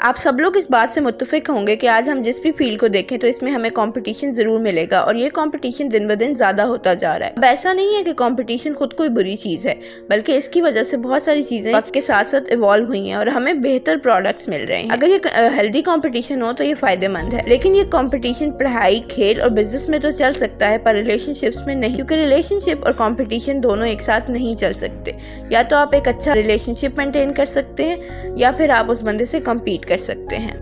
آپ سب لوگ اس بات سے متفق ہوں گے کہ آج ہم جس بھی فیلڈ کو دیکھیں تو اس میں ہمیں کمپٹیشن ضرور ملے گا، اور یہ کمپٹیشن دن بدن زیادہ ہوتا جا رہا ہے۔ اب ایسا نہیں ہے کہ کمپٹیشن خود کوئی بری چیز ہے، بلکہ اس کی وجہ سے بہت ساری چیزیں وقت کے ساتھ ساتھ ایوالو ہوئی ہیں اور ہمیں بہتر پروڈکٹس مل رہے ہیں۔ اگر یہ ہیلدی کمپٹیشن ہو تو یہ فائدہ مند ہے، لیکن یہ کمپٹیشن پڑھائی، کھیل اور بزنس میں تو چل سکتا ہے پر ریلیشن شپس میں نہیں، کیونکہ ریلیشن شپ اور کمپٹیشن دونوں ایک ساتھ نہیں چل سکتے۔ یا تو آپ ایک اچھا ریلیشن شپ مینٹین کر سکتے ہیں یا پھر آپ اس بندے سے کمپیٹ کر سکتے ہیں۔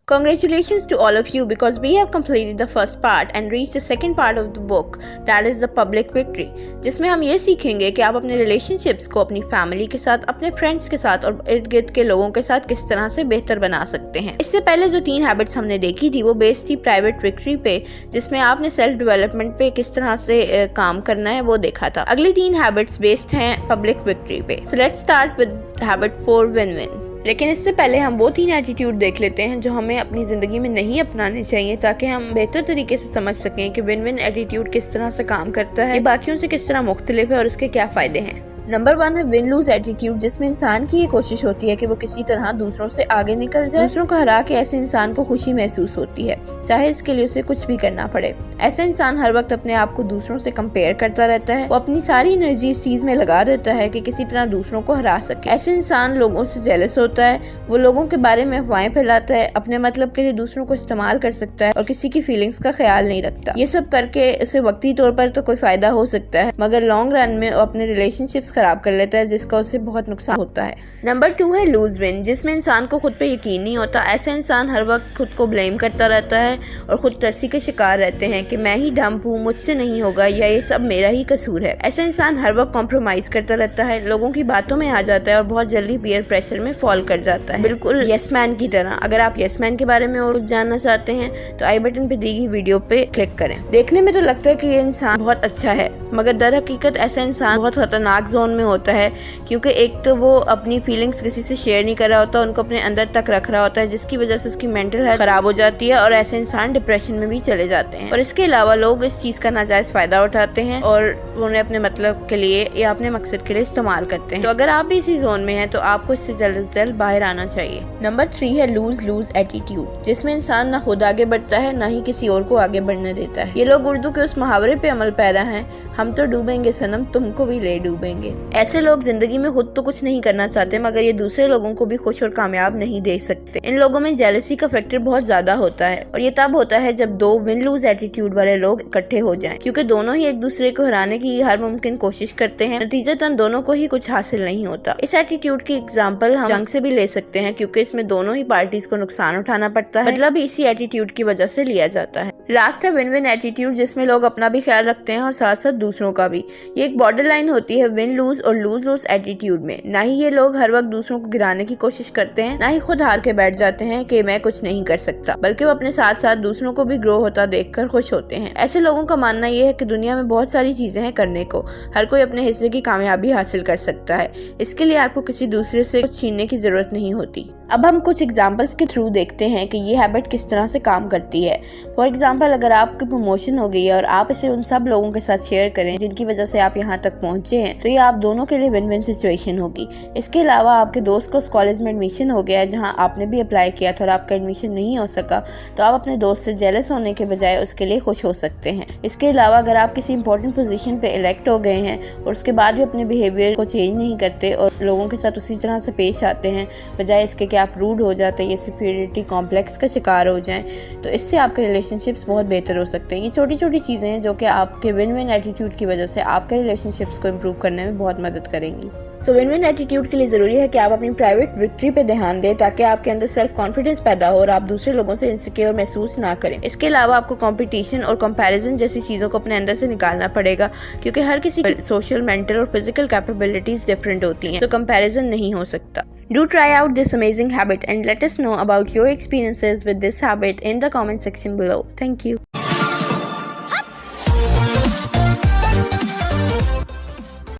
Congratulations to all of you because we have completed the first part and reached the second part of the book, that is the public victory، جس میں ہم یہ سیکھیں گے کہ آپ اپنے ریلیشن شپس کو اپنی فیملی کے ساتھ، اپنے فرینڈس کے ساتھ اور ارد گرد کے لوگوں کے ساتھ کس طرح سے بہتر بنا سکتے ہیں۔ اس سے پہلے جو 3 ہیبٹس ہم نے دیکھی تھی وہ بیس تھی پرائیویٹ وکٹری پہ، جس میں آپ نے سیلف ڈیولپمنٹ پہ کس طرح سے کام کرنا ہے وہ دیکھا تھا۔ اگلی 3 ہیبٹس بیسڈ ہیں پبلک وکٹری پہ۔ So let's start with habit 4 one one. لیکن اس سے پہلے ہم وہ 3 ایٹیٹیوڈ دیکھ لیتے ہیں جو ہمیں اپنی زندگی میں نہیں اپنانے چاہیے، تاکہ ہم بہتر طریقے سے سمجھ سکیں کہ ون ون ایٹیٹیوڈ کس طرح سے کام کرتا ہے، یہ باقیوں سے کس طرح مختلف ہے اور اس کے کیا فائدے ہیں۔ نمبر 1 ہے ون لوز ایٹیٹیوڈ، جس میں انسان کی یہ کوشش ہوتی ہے کہ وہ کسی طرح دوسروں سے آگے نکل جائے۔ دوسروں کو ہرا کے ایسے انسان کو خوشی محسوس ہوتی ہے، چاہے اس کے لیے اسے کچھ بھی کرنا پڑے۔ ایسا انسان ہر وقت اپنے آپ کو دوسروں سے کمپیئر کرتا رہتا ہے، وہ اپنی ساری انرجی اس چیز میں لگا دیتا ہے کہ کسی طرح دوسروں کو ہرا سکے۔ ایسے انسان لوگوں سے جیلس ہوتا ہے، وہ لوگوں کے بارے میں افواہیں پھیلاتا ہے، اپنے مطلب کے لیے دوسروں کو استعمال کر سکتا ہے اور کسی کی فیلنگز کا خیال نہیں رکھتا۔ یہ سب کر کے اسے وقتی طور پر تو کوئی فائدہ ہو سکتا ہے، مگر لانگ رن میں وہ اپنے ریلیشن شپس خراب کر لیتا ہے، جس کا اسے بہت نقصان ہوتا ہے۔ نمبر 2 ہے لوز ون، جس میں انسان کو خود پہ یقین نہیں ہوتا۔ ایسا انسان ہر وقت خود کو بلیم کرتا رہتا ہے اور خود ترسی کے شکار رہتے ہیں کہ میں ہی ڈمپ ہوں، مجھ سے نہیں ہوگا، یا یہ سب میرا ہی قصور ہے۔ ایسا انسان ہر وقت کمپرومائز کرتا رہتا ہے، لوگوں کی باتوں میں آ جاتا ہے اور بہت جلدی پیئر پریشر میں فال کر جاتا ہے، بالکل یس مین کی طرح۔ اگر آپ یس مین کے بارے میں اور کچھ جاننا چاہتے ہیں تو آئی بٹن پہ دی گئی ویڈیو پہ کلک کریں۔ دیکھنے میں تو لگتا ہے کہ یہ انسان بہت اچھا ہے، مگر در حقیقت ایسا انسان بہت خطرناک زون میں ہوتا ہے، کیونکہ ایک تو وہ اپنی فیلنگز کسی سے شیئر نہیں کر رہا ہوتا، ان کو اپنے اندر تک رکھ رہا ہوتا ہے، جس کی وجہ سے اس کی مینٹل ہیلتھ خراب ہو جاتی ہے اور ایسے انسان ڈپریشن میں بھی چلے جاتے ہیں۔ اور اس کے علاوہ لوگ اس چیز کا ناجائز فائدہ اٹھاتے ہیں اور انہیں اپنے مطلب کے لیے یا اپنے مقصد کے لیے استعمال کرتے ہیں۔ تو اگر آپ بھی اسی زون میں ہیں تو آپ کو اس سے جلد از جلد باہر آنا چاہیے۔ نمبر 3 ہے لوز لوز ایٹیٹیوڈ، جس میں انسان نہ خود آگے بڑھتا ہے نہ ہی کسی اور کو آگے بڑھنے دیتا ہے۔ یہ لوگ اردو کے اس محاورے پہ عمل پیرا ہیں، ہم تو ڈوبیں گے صنم تم کو بھی لے ڈوبیں گے۔ ایسے لوگ زندگی میں خود تو کچھ نہیں کرنا چاہتے، مگر یہ دوسرے لوگوں کو بھی خوش اور کامیاب نہیں دیکھ سکتے۔ ان لوگوں میں جیلسی کا فیکٹر بہت زیادہ ہوتا ہے، اور یہ تب ہوتا ہے جب 2 ون لوز ایٹیٹیوڈ والے لوگ اکٹھے ہو جائیں، کیونکہ دونوں ہی ایک دوسرے کو ہرانے کی ہر ممکن کوشش کرتے ہیں، نتیجتاً دونوں کو ہی کچھ حاصل نہیں ہوتا۔ اس ایٹیٹیوڈ کی اگزامپل ہم جنگ سے بھی لے سکتے ہیں، کیونکہ اس میں دونوں ہی پارٹیز کو نقصان اٹھانا پڑتا ہے، بدلہ بھی اسی ایٹیٹیوڈ کی وجہ سے لیا جاتا ہے۔ لاسٹ ہے ون ون ایٹیٹیوڈ، جس میں لوگ اپنا بھی خیال رکھتے ہیں اور ساتھ ساتھ دوسروں کا بھی۔ یہ ایک بارڈر لائن ہوتی ہے ون لوز اور لوز لوز ایٹیٹیوڈ میں۔ نہ ہی یہ لوگ ہر وقت دوسروں کو گرانے کی کوشش کرتے ہیں، نہ ہی خود ہار کے بیٹھ جاتے ہیں کہ میں کچھ نہیں کر سکتا، بلکہ وہ اپنے ساتھ ساتھ دوسروں کو بھی گرو ہوتا دیکھ کر خوش ہوتے ہیں۔ ایسے لوگوں کا ماننا یہ ہے کہ دنیا میں بہت ساری چیزیں ہیں کرنے کو، ہر کوئی اپنے حصے کی کامیابی حاصل کر سکتا ہے، اس کے لیے آپ کو کسی دوسرے سے کچھ چھیننے کی ضرورت نہیں ہوتی۔ اب ہم کچھ ایگزامپلس کے تھرو دیکھتے ہیں کہ یہ ہیبٹ کس طرح سے کام کرتی ہے۔ فار ایگزامپل، اگر آپ کی پروموشن ہو گئی ہے اور آپ اسے ان سب لوگوں کے ساتھ شیئر کریں جن کی وجہ سے آپ یہاں تک پہنچے ہیں، تو یہ آپ دونوں کے لیے ون ون سچویشن ہوگی۔ اس کے علاوہ آپ کے دوست کو اس کالج میں ایڈمیشن ہو گیا ہے جہاں آپ نے بھی اپلائی کیا تھا اور آپ کا ایڈمیشن نہیں ہو سکا، تو آپ اپنے دوست سے جیلس ہونے کے بجائے اس کے لیے خوش ہو سکتے ہیں۔ اس کے علاوہ اگر آپ کسی امپورٹنٹ پوزیشن پہ الیکٹ ہو گئے ہیں اور اس کے بعد بھی اپنے بیہیویئر کو چینج نہیں کرتے اور لوگوں کے ساتھ اسی طرح سے پیش آتے ہیں، بجائے اس کے کہ آپ روڈ ہو جاتے ہیں یا سپیریورٹی کمپلیکس کا شکار ہو جائیں، تو اس سے آپ کے ریلیشن شپس بہت بہتر ہو سکتے ہیں۔ یہ چھوٹی چھوٹی چیزیں ہیں جو کہ آپ کے ون ون ایٹیٹیوڈ کی وجہ سے آپ کے ریلیشن شپس کو امپروو کرنے میں بہت مدد کریں گی۔ سو ون ون ایٹیٹیوڈ کے لیے ضروری ہے کہ آپ اپنی پرائیویٹ وکٹری پہ دھیان دیں، تاکہ آپ کے اندر سیلف کانفیڈنس پیدا ہو اور آپ دوسرے لوگوں سے انسیکیور محسوس نہ کریں۔ اس کے علاوہ آپ کو کمپٹیشن اور کمپیریزن جیسی چیزوں کو اپنے اندر سے نکالنا پڑے گا، کیونکہ ہر کسی کی سوشل، مینٹل اور فزیکل کیپیبلٹیز ڈفرینٹ ہوتی ہیں، تو کمپیریزن نہیں ہو سکتا۔ Do try out this amazing habit and let us know about your experiences with this habit in the comment section below. Thank you.